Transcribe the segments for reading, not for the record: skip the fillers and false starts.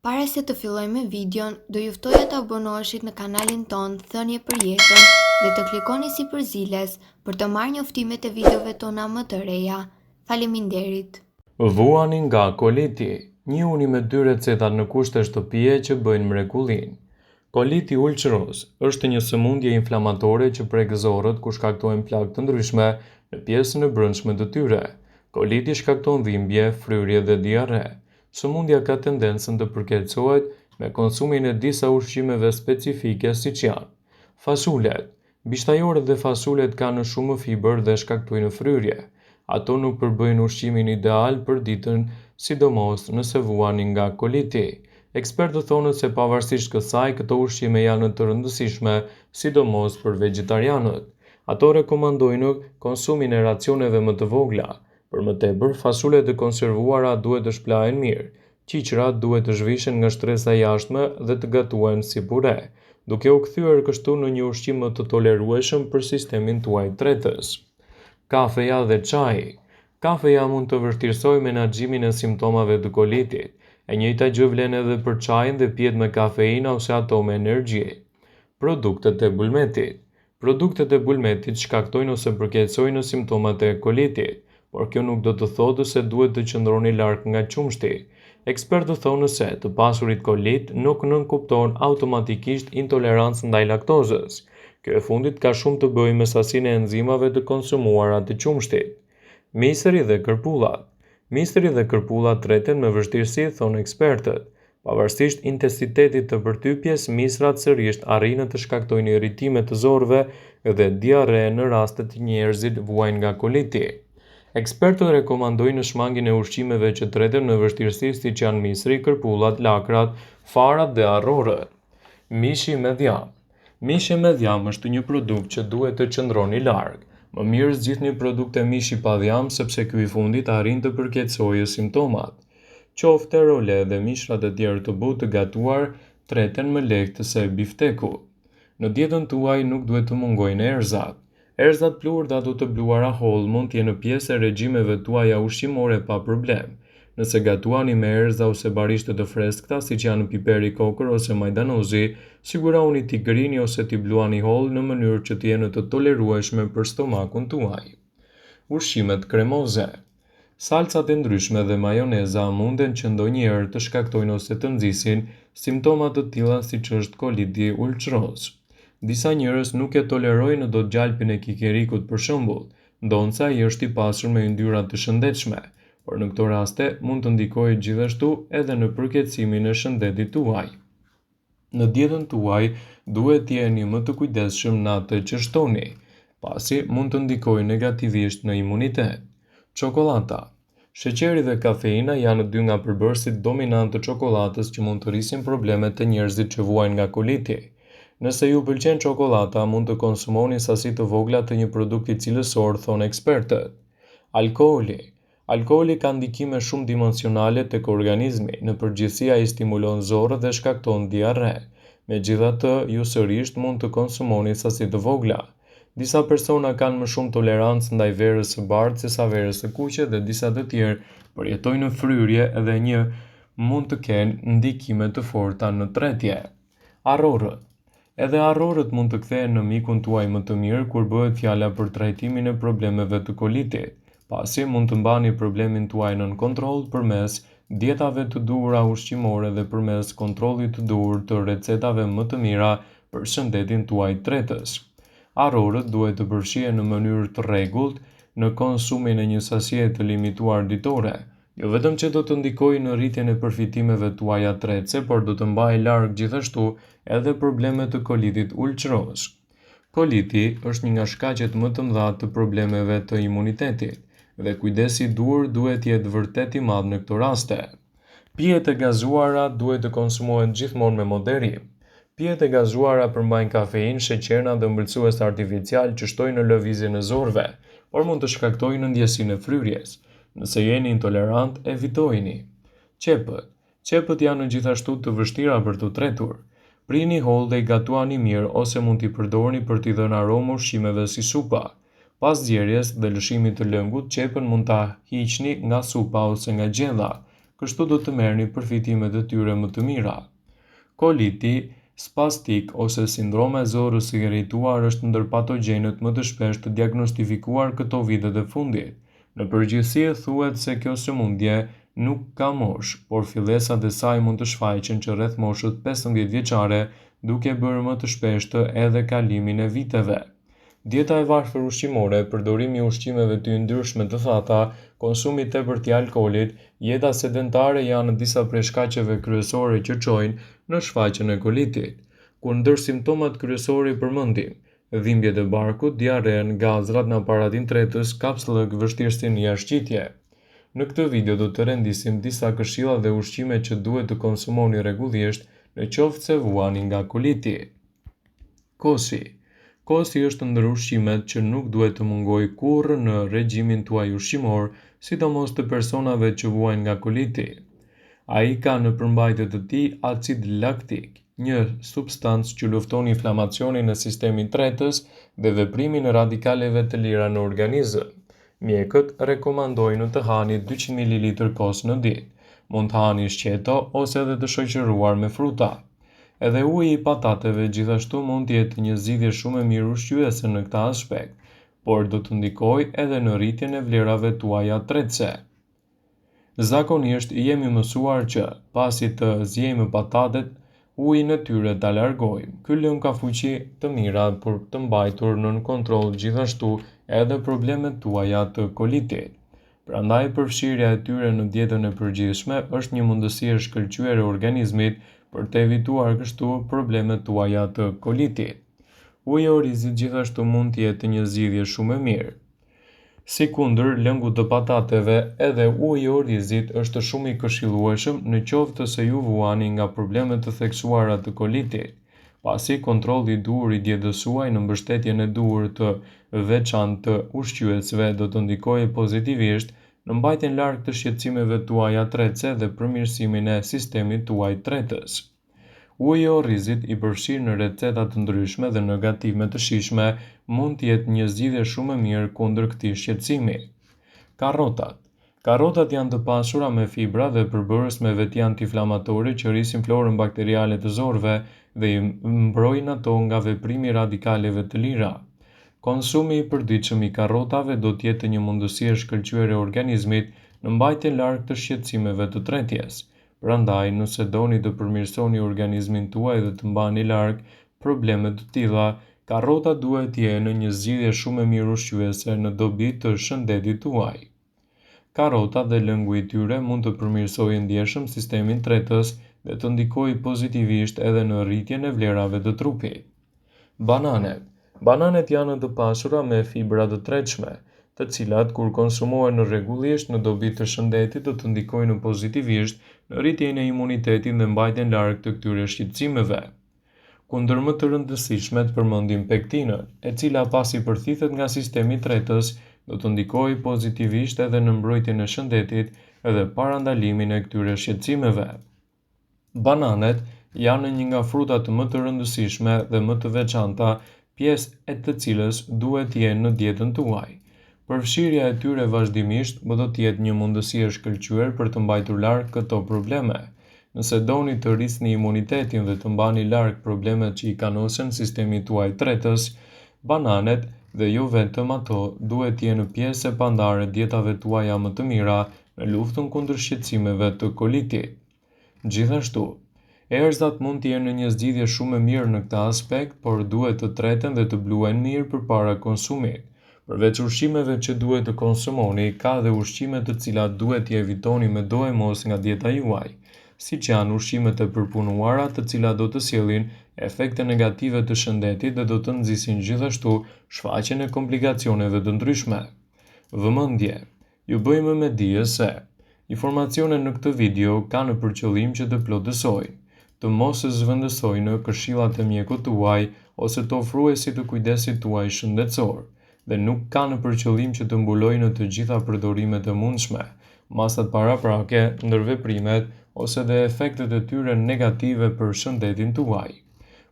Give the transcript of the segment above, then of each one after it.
Para se të fillojmë me videon, do ju ftoja të abonoheshit në kanalin ton Thënie për Jetën dhe të klikoni si përziles për të marrë njoftimet e videove tona më të reja. Faleminderit. Vuani nga koliti, njihuni me 2 recetat në kushte shtëpie që bëjnë mrekullin. Koliti ulçros është një sëmundje inflamatore që prek zorrët ku shkaktojnë plagë të ndryshme në pjesën e brendshme të tyre. Koliti shkakton dhimbje, fryrje dhe diarre. Sëmundja ka tendencën të përkeqësohet me konsumin e disa ushqimeve specifike siç janë fasulet. Bishtajoret dhe fasulet kanë shumë fibër dhe shkaktojnë fryrje. Ato nuk përbëjnë ushqimin ideal për ditën, sidomos nëse vuani nga koliti. Ekspertët thonë se pavarësisht kësaj, këto ushqime janë të rëndësishme, sidomos për vegetarianët. Ato rekomandojnë konsumin e racioneve më të vogla. Për më tepër, fasulet e konservuara duhet të shplahen mirë. Qiqrat duhet të zhvishen nga shtresa e jashtme dhe të gatuhen si pure, duke u kthyer kështu në një ushqim më të tolerueshëm për sistemin tuaj tretës. Kafeja dhe çaji. Kafeja mund të vështirësojë menaxhimin e simptomave të kolitit. E njëjta gjë vlen edhe për çajin dhe pihet me kafeinë ose ato me energji. Produktet e bulmetit. Produktet e bulmetit shkaktojnë ose përkeqësojnë simptomat e kolitit, por kjo nuk do të thotë se duhet të qëndroni larg nga qumshti. Ekspertët thonë se të pasurit kolit nuk nënkupton automatikisht intolerancë ndaj laktozës. Kjo e fundit ka shumë të bëjë me sasinë e enzimave të konsumuara të qumshtit. Misri dhe kërpullat. Misri dhe kërpullat treten me vështirësi, thonë ekspertët. Pavarësisht intensitetit të përtypjes, misrat sërish arrin të shkaktojnë irritime të zorëve dhe diarre në rastet që njerëzit vuajnë nga koliti. Ekspertët rekomandojnë shmangjen e ushqimeve që treten në vështirësi siç janë misri, kërpullat, lakrat, farat dhe arrorët. Mishi me dhjam. Mishi me dhjam është një produkt që duhet të qëndroni larg. Më mirë zgjidhni produkte mishi pa dhjam sepse ky i fundit arrin të përkeqësojë simptomat. Qoftë role dhe mishrat e tjerë të butë të gatuar treten më lehtë se bifteku. Në dietën tuaj nuk duhet të mungojnë erëzat. Erëzat plur dhe ato të bluara holl mund të jenë pjesë e regjimeve tuaja ushqimore pa problem. Nëse gatuani me erëza ose barishte të freskëta siç janë piperi kokër ose majdanozi, sigurohuni t'i grini ose t'i bluani holl në mënyrë që të jenë të tolerueshme për stomakun tuaj. Ushqimet kremoze. Salcat e ndryshme dhe majoneza munden që ndonjëherë të shkaktojnë ose të nxisin simptoma të tilla siç është koliti ulçros. Disa njerëz nuk e tolerojnë dot gjalpin e kikerikut për shembull, ndonse ai është i pasur me yndyrra të shëndetshme, por në këto raste mund të ndikojë gjithashtu edhe në përkeqësimin e shëndetit tuaj. Në dietën tuaj duhet të jeni më të kujdesshëm në atë që shtoni, pasi mund të ndikojë negativisht në imunitet. Çokolata. Sheqeri dhe kafeina janë 2 nga përbërësit dominantë të çokoladës që mund të rrisin problemet të njerëzit që vuajnë nga koliti. Nëse ju pëlqen çokolata, mund të konsumoni sasi të vogla të një produkti cilësor, thonë ekspertët. Alkooli. Alkooli ka ndikime shumë dimensionale tek organizmi, në përgjithësi ai stimulon zorrën dhe shkakton diarre. Megjithatë, ju sërish mund të konsumoni sasi të vogla. Disa persona kanë më shumë tolerancë ndaj verës së bardhë sesa verës së kuqe dhe disa të tjerë përjetojnë fryrje dhe mund të kenë ndikime të forta në tretje. Arrorët. Edhe arrorët mund të kthehen në mikun tuaj më të mirë kur bëhet fjala për trajtimin e problemeve të kolitit, pasi mund të mbani problemin tuaj nën kontroll përmes dietave të duhura ushqimore dhe përmes kontrollit të duhur të recetave më të mira për shëndetin tuaj tretës. Arrorët duhet të përfshihen në mënyrë të rregullt në konsumin e një sasie të limituar ditore. Jo vetëm që do të ndikojë në rritjen e përfitimeve tuaja tretse, por do të mbajë larg gjithashtu edhe problemet të kolitit ulçros. Koliti është një nga shkaqet më të mëdha të problemeve të imunitetit dhe kujdesi i duhur duhet jetë vërtet i madh në këto raste. Pijet e gazuara duhet të konsumohen gjithmonë me moderim. Pijet e gazuara përmbajnë kafeinë, sheqerna dhe ëmbëlsues artificial që shtojnë në lëvizjen e zorëve, por mund të shkaktojnë ndjesinë e fryrjes. Nëse jeni intolerant, evitojini. Qepët. Qepët janë gjithashtu të vështira për të tretur. Prini holl dhe i gatuani mirë ose mund t'i përdorni për t'i dhënë aromë ushqimeve si supa. Pas zgjerrjes dhe lëshimit të lëngut, qepën mund ta hiqni nga supa ose nga gjella. kështu do të merrni përfitimet e tyre më të mira. Koliti spastik ose sindroma e zorrës së irrituar është ndër patogjenët më të shpesh të diagnostifikuar këto vitet e fundit. Në përgjithësi thuhet se kjo sëmundje nuk ka moshë, por fillesat e saj mund të shfaqen që rreth moshës 15 vjeçare, duke bërë më të shpeshtë edhe kalimin e viteve. Dieta e varfër ushqimore, përdorimi i ushqimeve të yndyrshme të thata, konsumi i tepërt i alkoolit, jeta sedentare janë disa prej shkaqeve kryesore që çojnë në shfaqjen e kolitit, ku ndër simptomat kryesorë i përmendim: dhimbjet e barkut, diaren, gazrat në aparatin tretës, kapslëk, vështirësi në jashtëqitje. Në këtë video do të rendisim disa këshilla dhe ushqime që duhet të konsumoni rregullisht në qoftë se vuani nga koliti. Kosi. Kosi është ndër ushqimet që nuk duhet të mungojë kurrë në regjimin tuaj ushqimor, sidomos të personave që vuajnë nga koliti. Ai ka në përmbajtje të tij acid laktik, një substancë që lufton inflamacionin në sistemin tretës dhe veprimin e radikaleve të lira në organizëm. Mjekët rekomandojnë të hani 200 ml kos në ditë. Mund të hani shqeto ose edhe të shoqëruar me fruta. Edhe uji i patateve gjithashtu mund të jetë një zgjidhje shumë e mirë ushqyese në këtë aspekt, por do të ndikojë edhe në rritjen e vlerave tuaja tretëse. Zakonisht jemi mësuar që, pasi të zjejmë patatet, ujin e tyre ta largojmë. Ky lëm ka fuqi të mira për të mbajtur nën kontroll gjithashtu edhe problemet tuaja të kolitit. Prandaj përfshirja e tyre në dietën e përgjithshme është një mundësi e shkëlqyer e organizmit për të evituar kështu problemet tuaja të kolitit. Uji i orizit gjithashtu mund të jetë një zgjidhje shumë e mirë. Sikundër lëngut të patateve, edhe uji i orizit është shumë i këshillueshëm në qoftë se ju vuani nga problemet të theksuara të kolitit, pasi kontrolli i duhur i dietës suaj në mbështetjen e duhur të veçantë të ushqyesve do të ndikojë pozitivisht në mbajtjen larg të shqetësimeve tuaja tretëse dhe përmirësimin e sistemit tuaj tretës. Uji i orizit i përfshirë në receta të ndryshme dhe në gatime të shijshme mund të jetë një zgjidhje shumë e mirë kundër këtij shqetësimi. Karrotat. Karrotat janë të pasura me fibra dhe përbërës me veti antiinflamatorë që rrisin florën bakteriale të zorëve dhe i mbrojnë ato nga veprimi i radikaleve të lira. Konsumi i përditshëm i karrotave do të jetë një mundësi e shkëlqyer e organizmit në mbajtjen larg të shqetësimeve të tretjes. Prandaj, nëse doni të përmirësoni organizmin tuaj dhe të mbani larg probleme të tilla, karrota duhet të jenë një zgjidhje shumë e mirë ushqyese në dobi të shëndetit tuaj. Karrotat dhe lëngu i tyre mund të përmirësojë ndjeshëm sistemin tretës dhe të ndikojë pozitivisht edhe në rritjen e vlerave të trupit. Bananet. Bananet janë të pasura me fibra të tretshme, të cilat kur konsumohen rregullisht në dobi të shëndetit do të ndikojnë pozitivisht në rritjen e imunitetit dhe mbajtjen larg të këtyre shqetësimeve. Kundër më të rëndësishme të përmendim pektinën, e cila pasi përthithet nga sistemi i tretës, do të ndikojë pozitivisht edhe në mbrojtjen e shëndetit edhe parandalimin e këtyre shqetësimeve. Bananet janë një nga frutat më të rëndësishme dhe më të veçanta, pjesë e të cilës duhet të jenë në dietën tuaj. Përfshirja e tyre vazhdimisht do të jetë një mundësi e shkëlqyer për të mbajtur larg këto probleme. Nëse doni të rrisni imunitetin dhe të mbani larg problemet që i kanosen sistemit tuaj tretës, bananet dhe jo vetëm ato duhet të jenë pjesë e pandare dietave tuaja më të mira në luftën kundër shqetësimeve të kolitit. Gjithashtu, erëzat mund të jenë një zgjidhje shumë e mirë në këtë aspekt, por duhet të treten dhe të bluhen mirë përpara konsumit. Përveç ushqimeve që duhet të konsumoni, ka dhe ushqime të cilat duhet t'i evitoni me do e mos nga dieta juaj, siç janë ushqimet e përpunuara të cilat do të sjellin efekte negative të shëndetit dhe do të nxisin gjithashtu shfaqjen e komplikacioneve të ndryshme. Vëmendje. Ju bëjmë me dije se informacionet në këtë video kanë për qëllim që të plotësojnë, të mos e zhvendësojnë këshillat e mjekut tuaj ose të ofruesit të kujdesit tuaj shëndetësor, dhe nuk kanë për qëllim që të mbulojnë të gjitha përdorimet e mundshme, masat paraprake, ndërveprimet ose dhe efektet e tyre negative për shëndetin tuaj.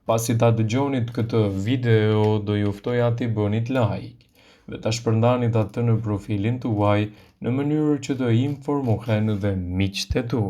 Pasi ta dëgjonit këtë video, do ju ftoj t'i bënit like. dhe ta shpërndanit atë në profilin tuaj në mënyrë që të informohen dhe miqtë e tu.